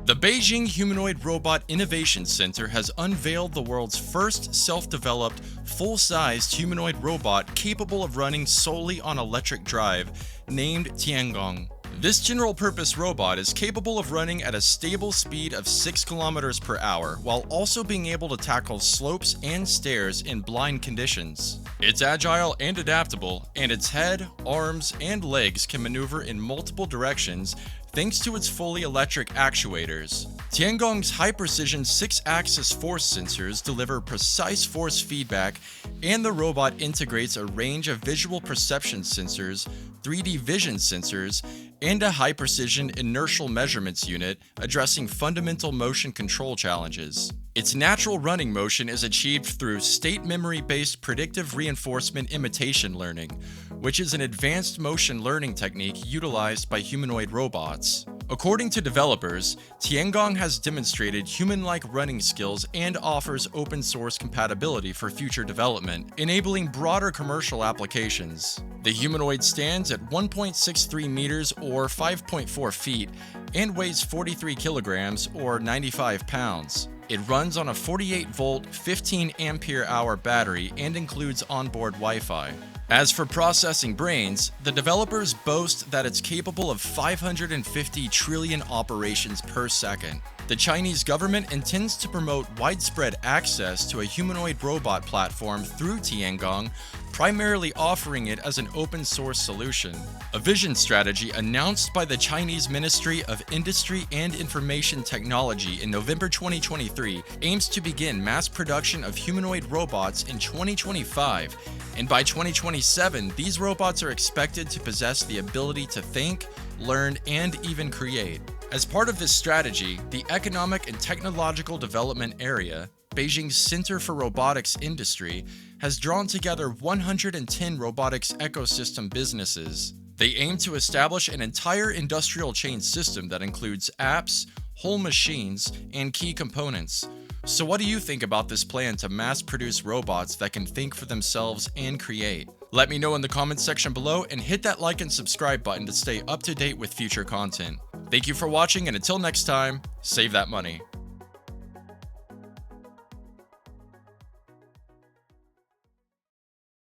The Beijing Humanoid Robot Innovation Center has unveiled the world's first self-developed, full-sized humanoid robot capable of running solely on electric drive, named Tiangong. This general-purpose robot is capable of running at a stable speed of 6 kilometers per hour, while also being able to tackle slopes and stairs in blind conditions. It's agile and adaptable, and its head, arms, and legs can maneuver in multiple directions thanks to its fully electric actuators. Tiangong's high-precision 6-axis force sensors deliver precise force feedback, and the robot integrates a range of visual perception sensors, 3D vision sensors, and a high-precision inertial measurements unit addressing fundamental motion control challenges. Its natural running motion is achieved through state memory-based predictive reinforcement imitation learning, which is an advanced motion learning technique utilized by humanoid robots. According to developers, Tiangong has demonstrated human-like running skills and offers open-source compatibility for future development, enabling broader commercial applications. The humanoid stands at 1.63 meters or 5.4 feet and weighs 43 kilograms or 95 pounds. It runs on a 48-volt, 15-ampere-hour battery and includes onboard Wi-Fi. As for processing brains, the developers boast that it's capable of 550 trillion operations per second. The Chinese government intends to promote widespread access to a humanoid robot platform through Tiangong, primarily offering it as an open-source solution. A vision strategy announced by the Chinese Ministry of Industry and Information Technology in November 2023 aims to begin mass production of humanoid robots in 2025, and by 2027, these robots are expected to possess the ability to think, learn, and even create. As part of this strategy, the Economic and Technological Development Area, Beijing's Center for Robotics Industry, has drawn together 110 robotics ecosystem businesses. They aim to establish an entire industrial chain system that includes apps, whole machines, and key components. So what do you think about this plan to mass-produce robots that can think for themselves and create? Let me know in the comments section below and hit that like and subscribe button to stay up to date with future content. Thank you for watching, and until next time, save that money.